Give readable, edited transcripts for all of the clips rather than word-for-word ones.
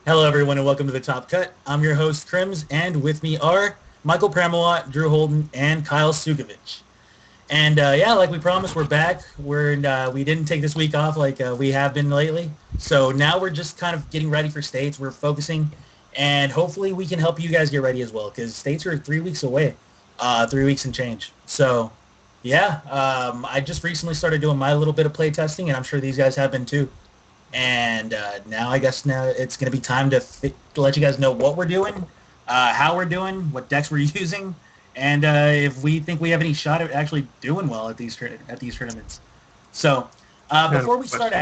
Hello, everyone, and welcome to The Top Cut. I'm your host, Crims, and with me are Michael Pramawat, Drew Holden, and Kyle Sukovich. And like we promised, we're back. We didn't take this week off like we have been lately. So now we're just kind of getting ready for states. We're focusing, and hopefully we can help you guys get ready as well, because states are 3 weeks away, 3 weeks and change. So, I just recently started doing my little bit of play testing, and I'm sure these guys have been too. And now it's going to be time to let you guys know what we're doing, how we're doing, what decks we're using, and if we think we have any shot at actually doing well at these tournaments. So before we start,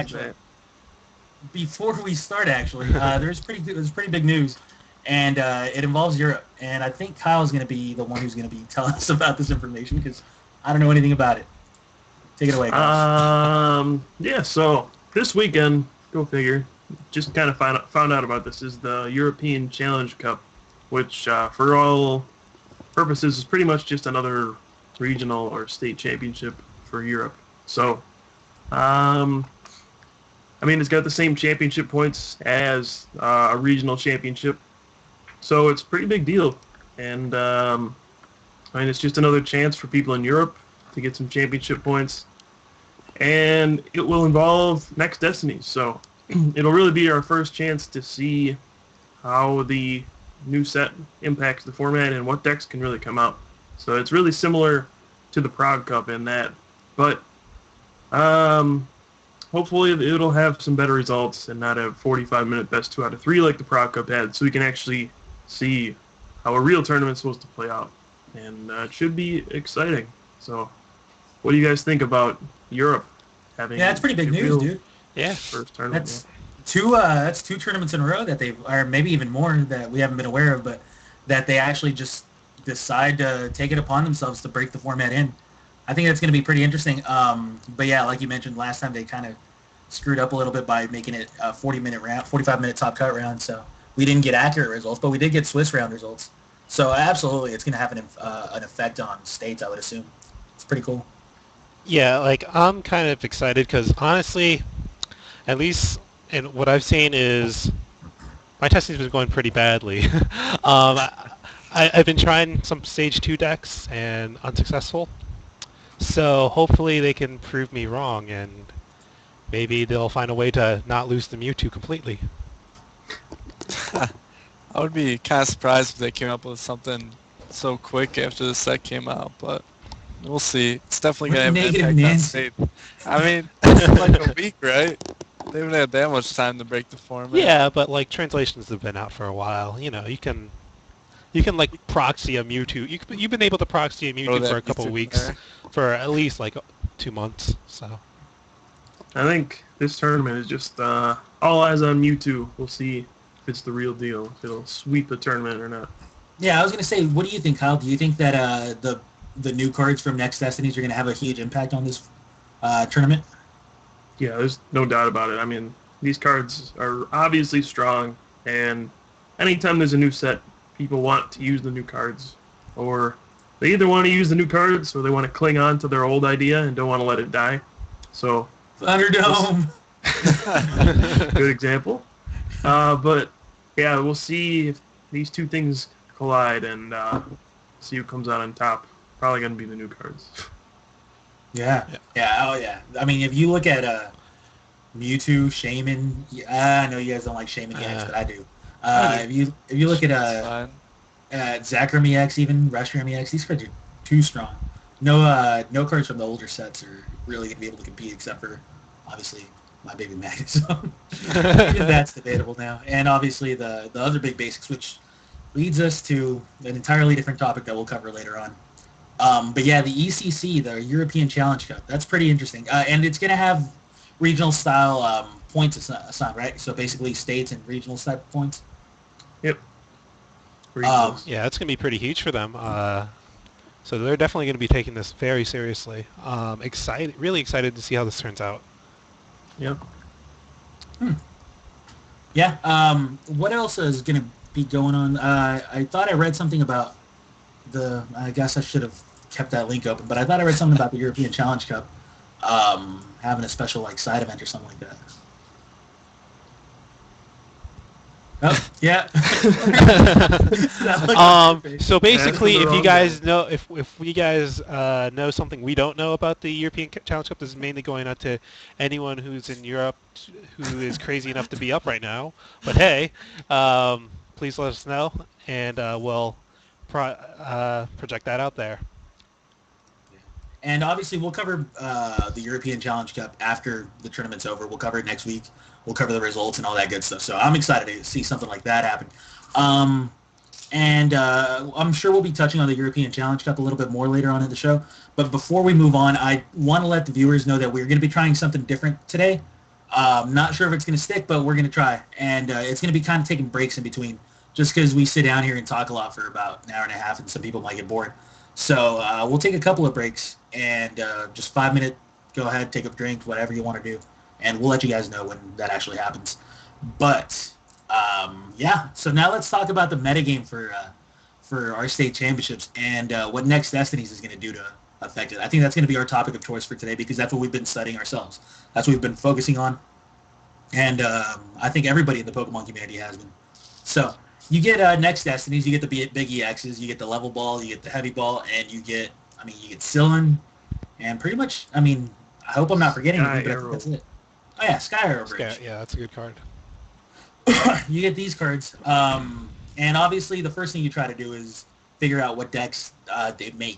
there's pretty big news, and it involves Europe. And I think Kyle's going to be the one who's going to be telling us about this information because I don't know anything about it. Take it away, Kyle. So this weekend, go figure, just kind of found out about this, is the European Challenge Cup, which for all purposes is pretty much just another regional or state championship for Europe. So, it's got the same championship points as a regional championship, so it's a pretty big deal. And it's just another chance for people in Europe to get some championship points. And it will involve next Destinies, so it'll really be our first chance to see how the new set impacts the format and what decks can really come out. So it's really similar to the Prague Cup in that, but hopefully it'll have some better results and not have 45-minute best 2 out of 3 like the Prague Cup had, so we can actually see how a real tournament's supposed to play out, and it should be exciting. So what do you guys think about Europe having? Yeah, that's pretty big news, dude. Yeah, first tournament. That's two tournaments in a row that or maybe even more that we haven't been aware of, but that they actually just decide to take it upon themselves to break the format in. I think that's going to be pretty interesting. But yeah, like you mentioned last time, they kind of screwed up a little bit by making it a 40-minute round, 45-minute top cut round. So we didn't get accurate results, but we did get Swiss round results. So absolutely, it's going to have an effect on states, I would assume. It's pretty cool. Yeah, I'm kind of excited because honestly, at least in what I've seen is my testing's been going pretty badly. I've been trying some Stage 2 decks and unsuccessful. So hopefully they can prove me wrong and maybe they'll find a way to not lose the Mewtwo completely. I would be kind of surprised if they came up with something so quick after the set came out, but we'll see. It's definitely going to have an impact on state. It's like a week, right? They haven't had that much time to break the format. Yeah, but translations have been out for a while. You can proxy a Mewtwo. You've been able to proxy a Mewtwo for a couple of weeks, for at least 2 months. So I think this tournament is just all eyes on Mewtwo. We'll see if it's the real deal, if it'll sweep the tournament or not. Yeah, I was going to say, what do you think, Kyle? Do you think that the new cards from Next Destinies are going to have a huge impact on this tournament? Yeah, there's no doubt about it. These cards are obviously strong, and anytime there's a new set, people want to use the new cards, or they either want to use the new cards or they want to cling on to their old idea and don't want to let it die. So Thunderdome. Good example. But yeah, we'll see if these two things collide and see who comes out on top. Probably going to be the new cards. Yeah. Oh yeah. If you look at Mewtwo, Shaman, I know you guys don't like Shaman EX, but I do. If you look at Zekrom EX, even Reshiram EX, these cards are too strong. No cards from the older sets are really going to be able to compete, except for obviously my baby Magnus. That's debatable now. And obviously the other big basics, which leads us to an entirely different topic that we'll cover later on. But yeah, the ECC, the European Challenge Cup, that's pretty interesting. And it's going to have regional style points assigned, right? So basically states and regional style points. Yep. Yeah, it's going to be pretty huge for them. So they're definitely going to be taking this very seriously. Really excited to see how this turns out. Yep. Yeah. What else is going to be going on? I thought I read something about I guess I should have kept that link open, but I thought I read something about the European Challenge Cup having a special side event or something like that. Oh, yeah. So basically, Yeah, if you guys know, if we guys know something we don't know about the European Challenge Cup, this is mainly going out to anyone who's in Europe who is crazy enough to be up right now. But hey, please let us know, and we'll project that out there. And obviously, we'll cover the European Challenge Cup after the tournament's over. We'll cover it next week. We'll cover the results and all that good stuff. So I'm excited to see something like that happen. And I'm sure we'll be touching on the European Challenge Cup a little bit more later on in the show. But before we move on, I want to let the viewers know that we're going to be trying something different today. Not sure if it's going to stick, but we're going to try. And it's going to be kind of taking breaks in between just because we sit down here and talk a lot for about an hour and a half, and some people might get bored. So we'll take a couple of breaks and just 5 minute, go ahead, take a drink, whatever you want to do. And we'll let you guys know when that actually happens. But, yeah, so now let's talk about the metagame for our state championships and what next Destinies is going to do to affect it. I think that's going to be our topic of choice for today because that's what we've been studying ourselves. That's what we've been focusing on. And I think everybody in the Pokemon community has been. So you get next Destinies, you get the big EXs, you get the level ball, you get the heavy ball, and you get Sillin, and pretty much, I hope I'm not forgetting anything, but I think that's it. Oh yeah, Sky Arrow Bridge. Yeah, that's a good card. You get these cards, and obviously the first thing you try to do is figure out what decks they make,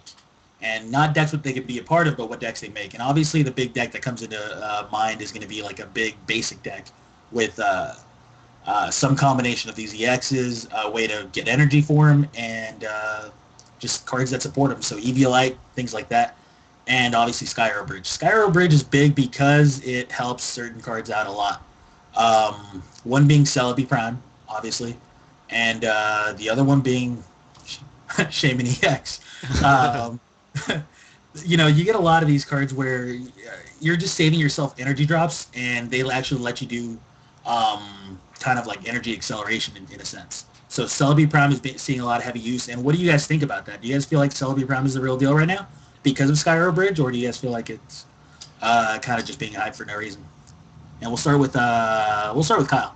and not decks what they could be a part of, but what decks they make. And obviously the big deck that comes into mind is going to be like a big basic deck with some combination of these EXs, a way to get energy for them, and just cards that support them. So Eviolite, things like that. And obviously Sky Arrow Bridge. Sky Arrow Bridge is big because it helps certain cards out a lot. One being Celebi Prime, obviously, and the other one being Shaman EX. You get a lot of these cards where you're just saving yourself energy drops, and they'll actually let you do kind of like energy acceleration in a sense. So Celebi Prime is seeing a lot of heavy use. And what do you guys think about that? Do you guys feel like Celebi Prime is the real deal right now because of Sky Arrow Bridge, or do you guys feel like it's kind of just being hyped for no reason? And we'll start with Kyle.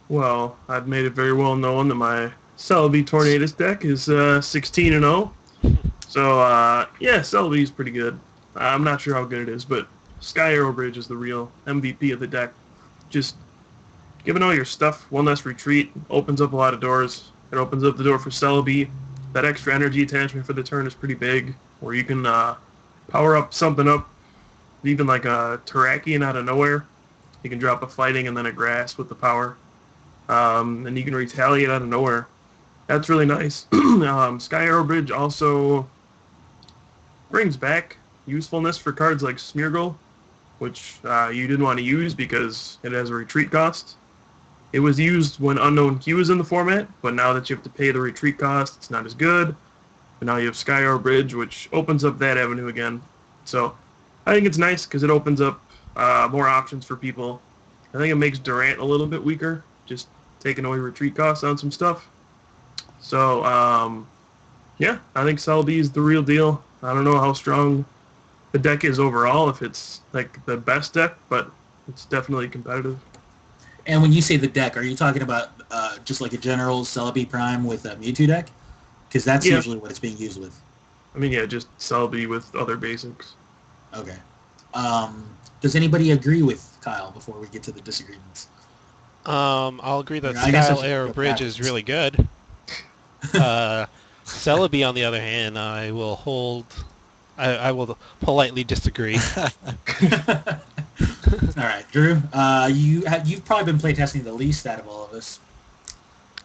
Well, I've made it very well known that my Celebi Tornadus deck is 16-0. So yeah, Celebi is pretty good. I'm not sure how good it is, but Sky Arrow Bridge is the real MVP of the deck. Just giving all your stuff one less retreat opens up a lot of doors. It opens up the door for Celebi. That extra energy attachment for the turn is pretty big, where you can power up something up, even like a Terrakion out of nowhere. You can drop a Fighting and then a Grass with the power. And you can retaliate out of nowhere. That's really nice. Sky Arrow Bridge also brings back usefulness for cards like Smeargle, which you didn't want to use because it has a retreat cost. It was used when Unknown Q was in the format, but now that you have to pay the retreat cost, it's not as good. But now you have Sky Arrow Bridge, which opens up that avenue again. So I think it's nice because it opens up more options for people. I think it makes Durant a little bit weaker, just taking away retreat costs on some stuff. So, yeah, I think Celebi is the real deal. I don't know how strong the deck is overall, if it's like the best deck, but it's definitely competitive. And when you say the deck, are you talking about just like a general Celebi Prime with a Mewtwo deck? Because that's usually what it's being used with. I mean, yeah, just Celebi with other basics. Okay. Does anybody agree with Kyle before we get to the disagreements? I'll agree that Sky Arrow Bridge is really good. Celebi, on the other hand, I will politely disagree. All right, Drew. You've probably been playtesting the least out of all of us.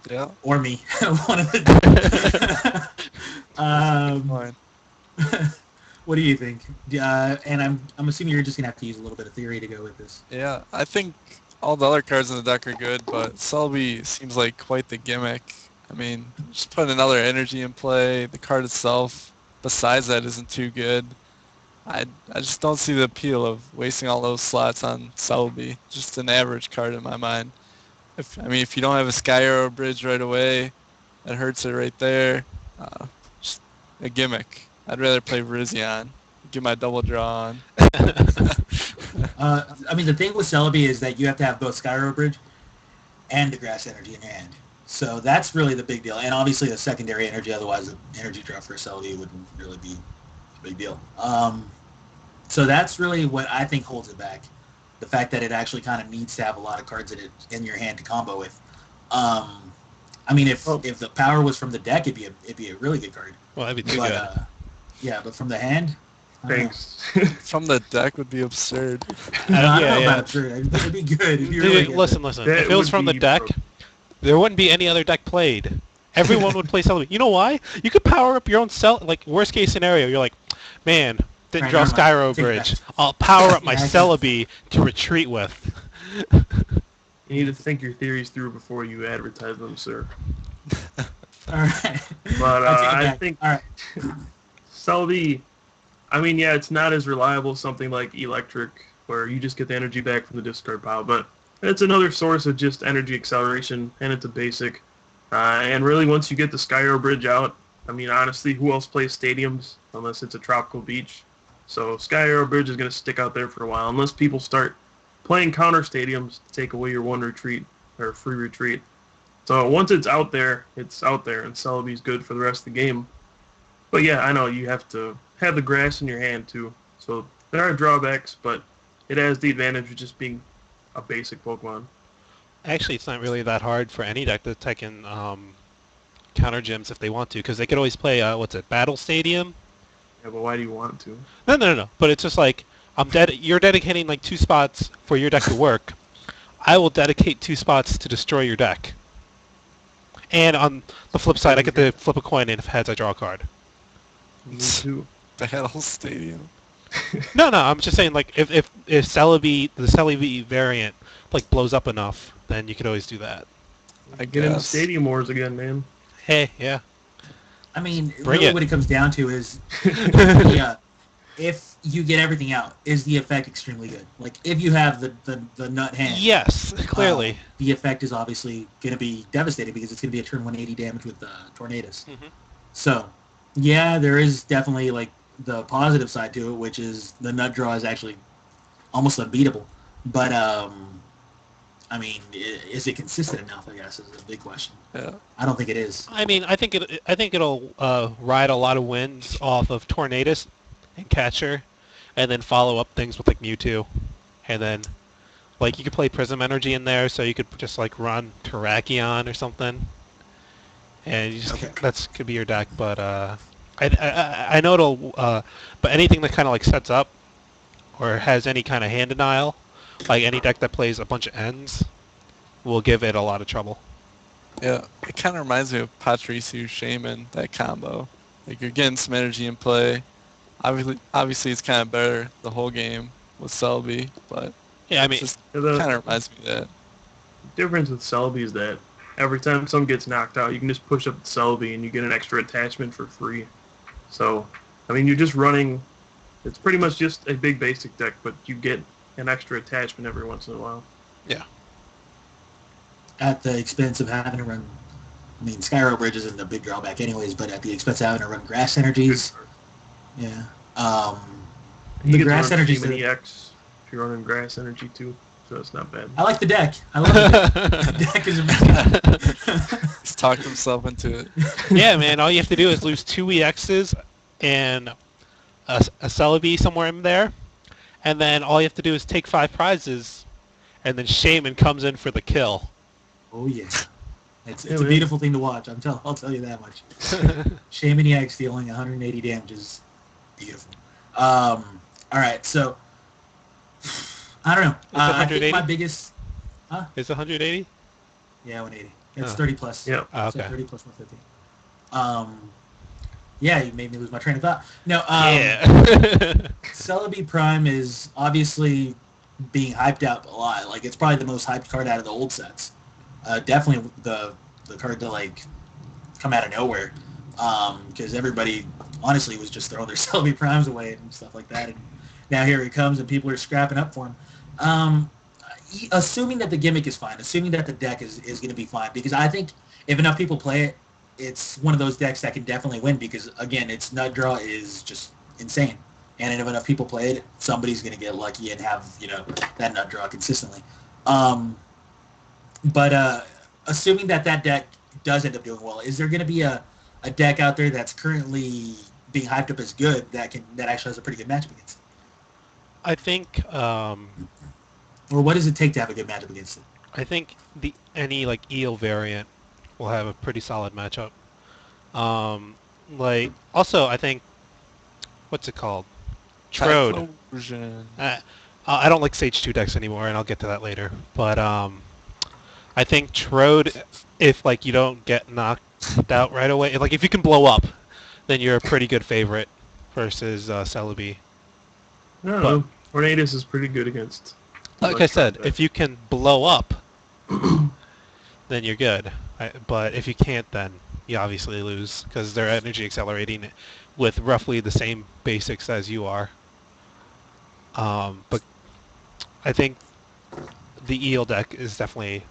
Yeah. Or me. One of the. What do you think? And I'm assuming you're just gonna have to use a little bit of theory to go with this. Yeah, I think all the other cards in the deck are good, but Celebi seems like quite the gimmick. I mean, just put another energy in play. The card itself, besides that, isn't too good. I just don't see the appeal of wasting all those slots on Celebi. Just an average card in my mind. If you don't have a Sky Arrow Bridge right away, that hurts it right there. Just a gimmick. I'd rather play Virizion. Get my double draw on. The thing with Celebi is that you have to have both Sky Arrow Bridge and the grass energy in your hand. So that's really the big deal. And obviously the secondary energy, otherwise the energy draw for a Celebi wouldn't really be a big deal. So that's really what I think holds it back. The fact that it actually kind of needs to have a lot of cards in your hand to combo with. I mean, if the power was from the deck, it'd be a really good card. Well, that'd be too good. Yeah, but from the hand, Thanks. From the deck would be absurd. I don't know about absurd. It'd be good. It'd be really good. Listen. If it was from the deck, there wouldn't be any other deck played. Everyone would play Celebi. You know why? You could power up your own like worst case scenario. You're like, man, didn't draw Skyro Bridge. I'll power up my Celebi to retreat with. You need to think your theories through before you advertise them, sir. All right. But I think all right. Celebi, I mean, yeah, it's not as reliable as something like Eelektrik, where you just get the energy back from the discard pile, but it's another source of just energy acceleration, and it's a basic. And really, once you get the Skyro Bridge out, I mean, honestly, who else plays stadiums unless it's a tropical beach? So Skyro Bridge is going to stick out there for a while, unless people start playing counter stadiums to take away your one retreat or free retreat. So once it's out there, and Celebi's good for the rest of the game. But yeah, I know you have to have the grass in your hand too. So there are drawbacks, but it has the advantage of just being a basic Pokemon. Actually, it's not really that hard for any deck to take in counter gyms if they want to, because they could always play Battle Stadium. Yeah, but why do you want to? No. But it's just like you're dedicating like 2 spots for your deck to work. I will dedicate 2 spots to destroy your deck. And on the flip side, I get to flip a coin, and if heads, I draw a card. Me too. Battle Stadium. No, I'm just saying, like, if the Celebi variant like blows up enough, then you could always do that. I get into Stadium Wars again, man. Hey, yeah. I mean, Bring really it. what it comes down to is, if you get everything out, is the effect extremely good? Like, if you have the nut hand, Yes, clearly. the effect is obviously going to be devastating because it's going to be a turn 180 damage with Tornadoes. Mhm. So, yeah, there is definitely like the positive side to it, which is the nut draw is actually almost unbeatable. But I mean, is it consistent enough? I guess is a big question. Yeah. I don't think it is. I mean, I think it'll ride a lot of wins off of Tornadus and Catcher, and then follow up things with like Mewtwo, and then like you could play Prism Energy in there, so you could just like run Terrakion or something, and you just that's could be your deck. But I know it'll but anything that kind of like sets up or has any kind of hand denial, like any deck that plays a bunch of ends, will give it a lot of trouble. Yeah, it kind of reminds me of Patricio Shaman, that combo. Like, you're getting some energy in play. Obviously it's kind of better the whole game with Celebi, but Yeah, I mean, it just kind of reminds me of that. The difference with Celebi is that every time someone gets knocked out, you can just push up the Celebi and you get an extra attachment for free. So, I mean, you're just running... It's pretty much just a big basic deck, but you get an extra attachment every once in a while. yeah. At the expense of having to run, I mean, Skyro Bridge isn't a big drawback anyways, but at the expense of having to run grass energies, yeah. You The get grass to run energies. Shaman EX if you're running grass energy too, so it's not bad. I like the deck. I love the deck. The deck is amazing. He's talked himself into it. Yeah, man, all you have to do is lose 2 EXs and a Celebi somewhere in there, and then all you have to do is take 5 prizes, and then Shaman comes in for the kill. Oh yeah, it's a beautiful thing to watch. I'll tell you that much. Shaman EX dealing 180 damage is beautiful. All right, so I don't know. I think my biggest. Is it 180? Yeah, 180. It's Oh. 30 plus. Yeah. Oh, So okay. 30 plus 150. Yeah, you made me lose my train of thought. No. Yeah. Celebi Prime is obviously being hyped up a lot. Like, it's probably the most hyped card out of the old sets. Definitely the card to like come out of nowhere, because everybody honestly was just throwing their Celebi Primes away and stuff like that. And now here he comes, and people are scrapping up for him. Assuming that the gimmick is fine, assuming that the deck is going to be fine, because I think if enough people play it, it's one of those decks that can definitely win, because again, its nut draw is just insane. And if enough people play it, somebody's going to get lucky and have, that nut draw consistently. But assuming that deck does end up doing well, is there going to be a deck out there that's currently being hyped up as good that actually has a pretty good matchup against it? I think Or what does it take to have a good matchup against it? I think any like eel variant will have a pretty solid matchup. Also I think what's it called? Trode. I don't like Sage 2 decks anymore, and I'll get to that later. But I think Trode, if like you don't get knocked out right away, like if you can blow up, then you're a pretty good favorite versus Celebi. I don't know. Tornadus is pretty good against. Like I said, if you can blow up, then you're good. But if you can't, then you obviously lose because they're energy accelerating with roughly the same basics as you are. But I think the Eel deck is definitely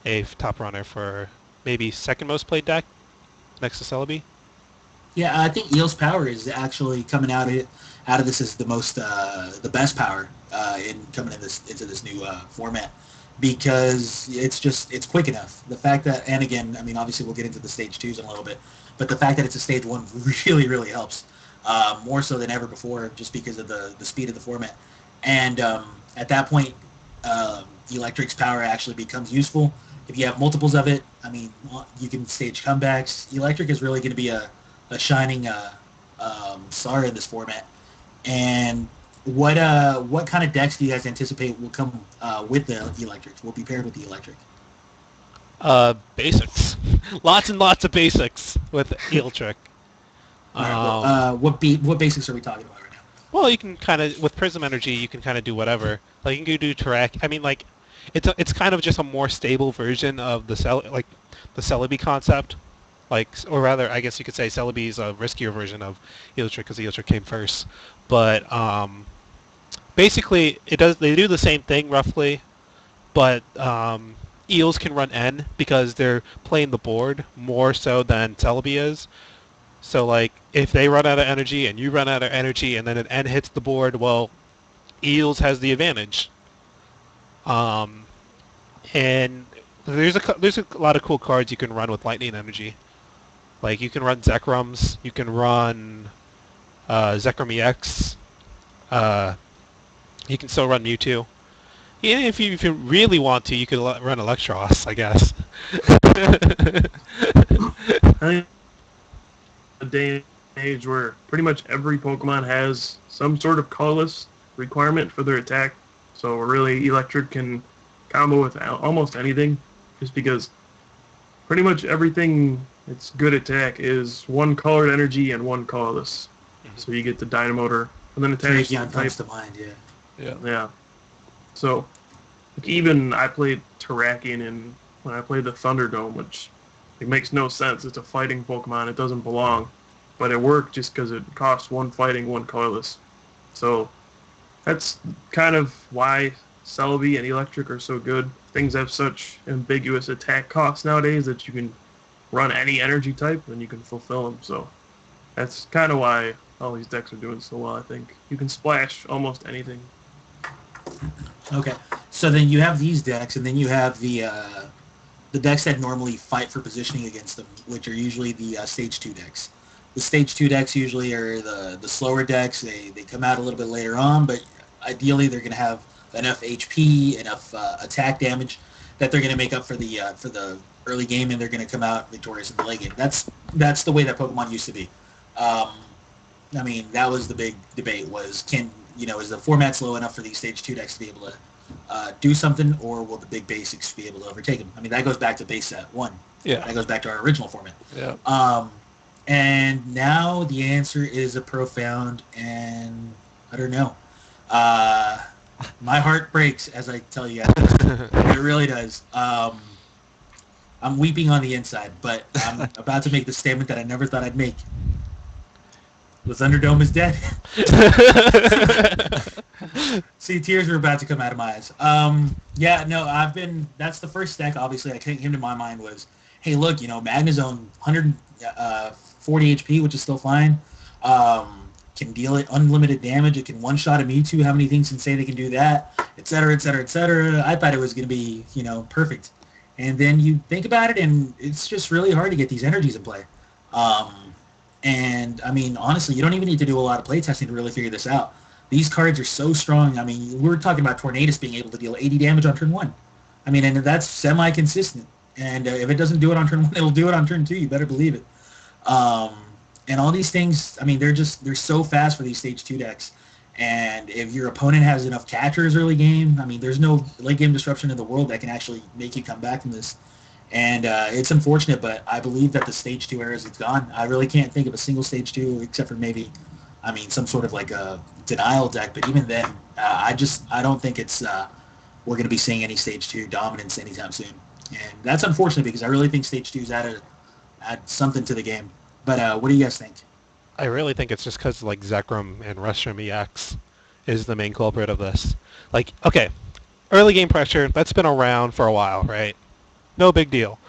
a top runner for maybe second most played deck next to Celebi. Yeah, I think Eel's power is actually coming out of this as the best power in coming into this new format, because it's quick enough. The fact that, and again, I mean, obviously we'll get into the stage 2s in a little bit, but the fact that it's a stage 1 really helps, more so than ever before, just because of the speed of the format. And at that point, Eelektrik's power actually becomes useful. If you have multiples of it, I mean, you can stage comebacks. Eelektrik is really going to be a shining star in this format. And what kind of decks do you guys anticipate will come with the Eelektrik? Will be paired with the Eelektrik? Basics. Lots and lots of basics with Eelektrik. What basics are we talking about right now? Well, you can kind of, with Prism Energy, you can kind of do whatever. Like, you can do Tarak. I mean, like, it's kind of just a more stable version of the Celebi concept. Like, or rather, I guess you could say Celebi is a riskier version of Eelektrik because Eelektrik came first. But basically, they do the same thing roughly, but Eels can run N because they're playing the board more so than Celebi is. So, like, if they run out of energy and you run out of energy and then an N hits the board, well, Eels has the advantage. And there's a lot of cool cards you can run with Lightning Energy. Like, you can run Zekrums, you can run Zekrom EX, you can still run Mewtwo. Even if you really want to, you could run Electros, I guess. I think a day and age where pretty much every Pokemon has some sort of colorless requirement for their attack. So really, Eelektrik can combo with almost anything, just because pretty much everything its good attack is one colored energy and one colorless. Mm-hmm. So you get the Dynamotor, and then attach comes to mind, yeah. So, like, even I played Terrakion when I played the Thunderdome, which it makes no sense. It's a fighting Pokemon. It doesn't belong. But it worked just because it costs one fighting, one colorless. So that's kind of why Celebi and Eelektrik are so good. Things have such ambiguous attack costs nowadays that you can run any energy type and you can fulfill them. So that's kind of why all these decks are doing so well, I think. You can splash almost anything. Okay. So then you have these decks, and then you have the decks that normally fight for positioning against them, which are usually the Stage 2 decks. The Stage 2 decks usually are the slower decks. They come out a little bit later on, but ideally they're going to have enough HP, enough attack damage that they're going to make up for the early game, and they're going to come out victorious in the late game. That's the way that Pokemon used to be. I mean, that was the big debate, was is the format slow enough for these Stage 2 decks to be able to do something, or will the big basics be able to overtake them? I mean, that goes back to base set 1. Yeah. That goes back to our original format. Yeah. And now the answer is a profound, and I don't know. My heart breaks as I tell you guys. It really does. I'm weeping on the inside, but I'm about to make the statement that I never thought I'd make. The Thunderdome is dead. See, tears are about to come out of my eyes. That's the first deck, obviously, that came to my mind was, hey, look, Magnezone, 140 HP, which is still fine. Can deal it unlimited damage. It can one-shot a Mewtwo. How many things can say they can do that? Et cetera, et cetera, et cetera. I thought it was going to be, perfect. And then you think about it, and it's just really hard to get these energies in play. And, I mean, honestly, you don't even need to do a lot of playtesting to really figure this out. These cards are so strong. I mean, we're talking about Tornadus being able to deal 80 damage on turn 1. I mean, and that's semi-consistent. And if it doesn't do it on turn 1, it'll do it on turn 2. You better believe it. And all these things, I mean, they're so fast for these Stage 2 decks. And if your opponent has enough catchers early game, I mean, there's no late game disruption in the world that can actually make you come back from this. And it's unfortunate, but I believe that the Stage 2 era is gone. I really can't think of a single Stage 2 except for maybe, I mean, some sort of like a denial deck. But even then, I don't think it's we're going to be seeing any Stage 2 dominance anytime soon. And that's unfortunate because I really think Stage 2's add something to the game. But what do you guys think? I really think it's just because like Zekrom and Restrum EX is the main culprit of this. Like, okay, early game pressure, that's been around for a while, right? No big deal.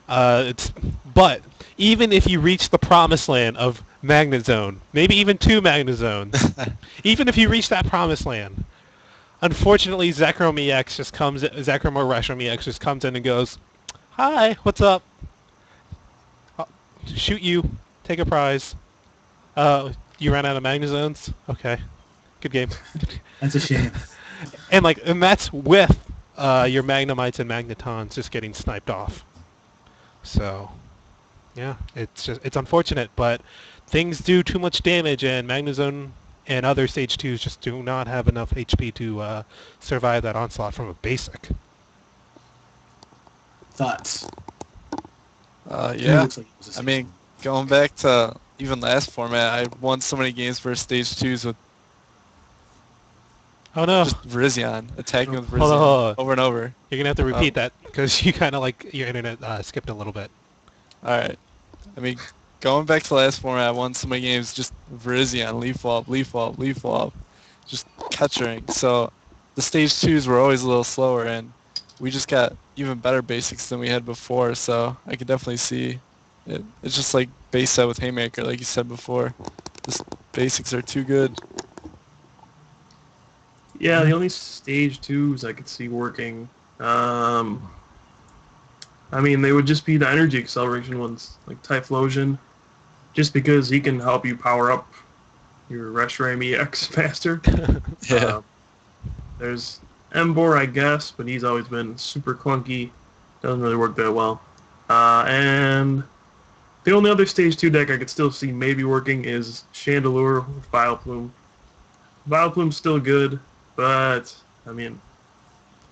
But even if you reach the promised land of Magnet Zone, maybe even 2 Magnet Zones, even if you reach that promised land, unfortunately Zekrom or Restrum EX just comes in and goes, "Hi, what's up? I'll shoot you, take a prize. You ran out of Magnet Zones? Okay. Good game." That's a shame. And that's with your Magnemites and Magnetons just getting sniped off. So, yeah, it's unfortunate, but things do too much damage, and Magnezone and other Stage 2s just do not have enough HP to survive that onslaught from a basic. Thoughts? Yeah. I mean, going back to even last format, I won so many games for Stage 2s with just Virizion, attacking with Virizion over and over. You're going to have to repeat that because you kind of your internet skipped a little bit. Alright. I mean, going back to last format, I won so many games just Virizion, Leaf Wall, just catchering. So the Stage 2s were always a little slower, and we just got even better basics than we had before, so I could definitely see it. It's just like base set with Haymaker, like you said before. The basics are too good. Yeah, the only Stage 2s I could see working, I mean, they would just be the energy acceleration ones, like Typhlosion, just because he can help you power up your Reshiram EX faster. Yeah. There's Embor, I guess, but he's always been super clunky. Doesn't really work that well. And the only other Stage 2 deck I could still see maybe working is Chandelure with Vileplume. Vileplume's still good, but, I mean,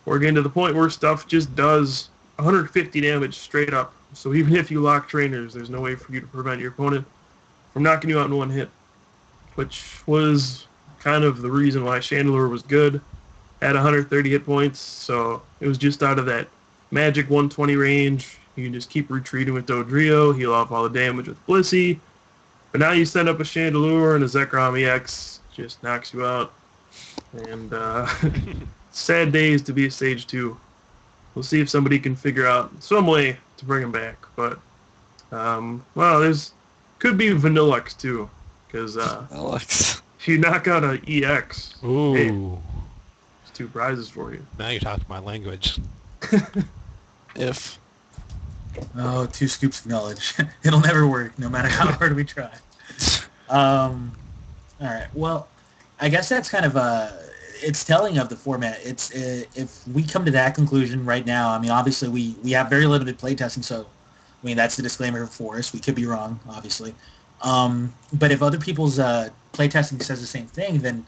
we're getting to the point where stuff just does 150 damage straight up. So even if you lock trainers, there's no way for you to prevent your opponent from knocking you out in one hit, which was kind of the reason why Chandelure was good at 130 hit points. So it was just out of that magic 120 range. You can just keep retreating with Dodrio, heal off all the damage with Blissey. But now you set up a Chandelure and a Zekrom EX, just knocks you out. And sad days to be a Stage 2. We'll see if somebody can figure out some way to bring him back. But, well, there's could be Vanillux too, because if you knock out an EX, ooh, hey, there's 2 prizes for you. Now you're talking my language. If. Oh, 2 scoops of knowledge. It'll never work, no matter how hard we try. All right. Well, I guess that's kind of it's telling of the format. It's if we come to that conclusion right now, I mean, obviously we have very limited playtesting, so I mean that's the disclaimer for us. We could be wrong, obviously. But if other people's playtesting says the same thing, then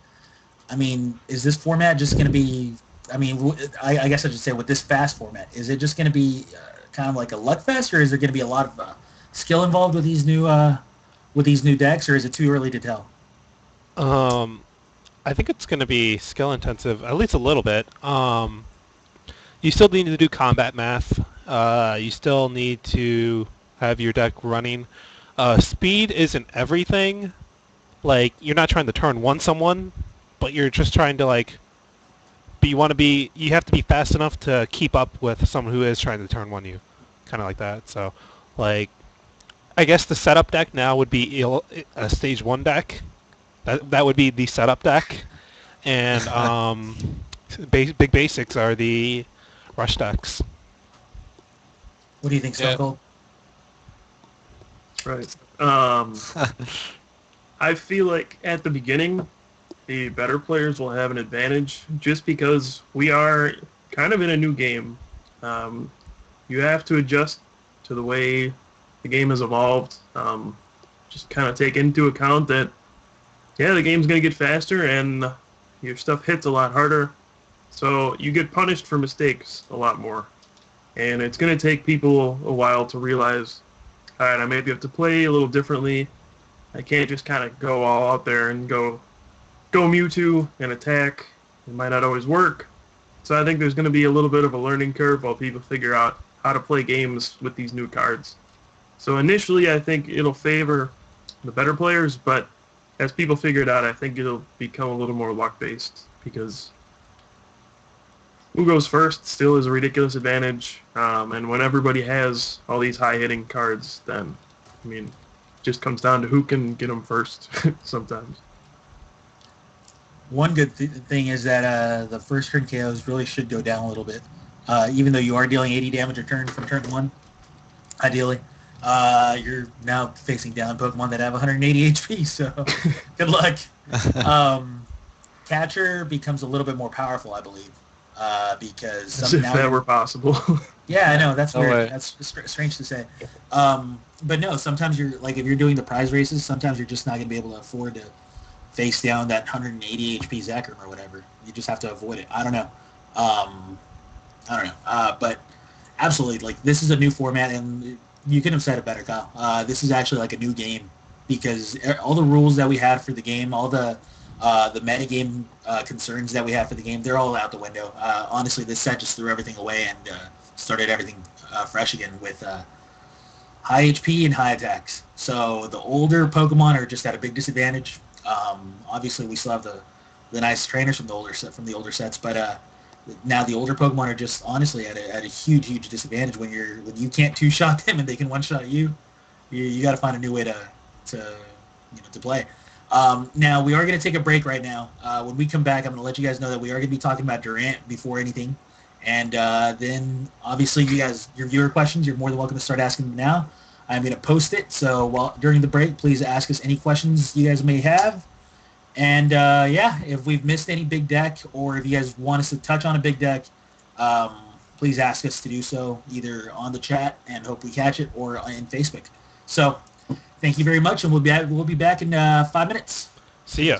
I mean, is this format just going to be? I mean, I guess I should say with this fast format, is it just going to be kind of like a luck fest, or is there going to be a lot of skill involved with these new decks, or is it too early to tell? I think it's going to be skill intensive, at least a little bit. You still need to do combat math. You still need to have your deck running. Speed isn't everything. Like, you're not trying to turn one someone, but you're just trying to you have to be fast enough to keep up with someone who is trying to turn one you. Kind of like that. So, I guess the setup deck now would be a Stage 1 deck. That would be the setup deck, and big basics are the rush decks. What do you think, Stone Cold? Right. I feel like at the beginning, the better players will have an advantage just because we are kind of in a new game. You have to adjust to the way the game has evolved. Just kind of take into account that, yeah, the game's going to get faster and your stuff hits a lot harder. So you get punished for mistakes a lot more. And it's going to take people a while to realize, all right, I maybe have to play a little differently. I can't just kind of go all out there and go Mewtwo and attack. It might not always work. So I think there's going to be a little bit of a learning curve while people figure out how to play games with these new cards. So initially, I think it'll favor the better players, but as people figure it out, I think it'll become a little more luck-based because who goes first still is a ridiculous advantage. And when everybody has all these high-hitting cards, then, I mean, it just comes down to who can get them first sometimes. One good thing is that the first turn KOs really should go down a little bit. Even though you are dealing 80 damage a turn from turn 1, ideally. You're now facing down Pokemon that have 180 HP, so good luck. Catcher becomes a little bit more powerful, I believe, because... As if that were possible. Yeah, I know, that's weird. Way. That's strange to say. But no, sometimes you're, like, if you're doing the prize races, sometimes you're just not going to be able to afford to face down that 180 HP Zekrom or whatever. You just have to avoid it. I don't know. But absolutely, like, this is a new format, and you couldn't have said it better, Kyle. This is actually like a new game because all the rules that we had for the game, all the metagame concerns that we had for the game, they're all out the window. Honestly, this set just threw everything away and started everything fresh again with high HP and high attacks. So the older Pokemon are just at a big disadvantage. Obviously, we still have the nice trainers from the older sets, but now the older Pokemon are just honestly at a huge disadvantage when you can't two-shot them and they can one-shot you. You got to find a new way to play. Now we are going to take a break right now. When we come back, I'm going to let you guys know that we are going to be talking about Durant before anything, and then obviously your viewer questions, you're more than welcome to start asking them now. I'm going to post it, so during the break, please ask us any questions you guys may have. And, if we've missed any big deck or if you guys want us to touch on a big deck, please ask us to do so either on the chat and hope we catch it or in Facebook. So thank you very much, and we'll be back in 5 minutes. See ya.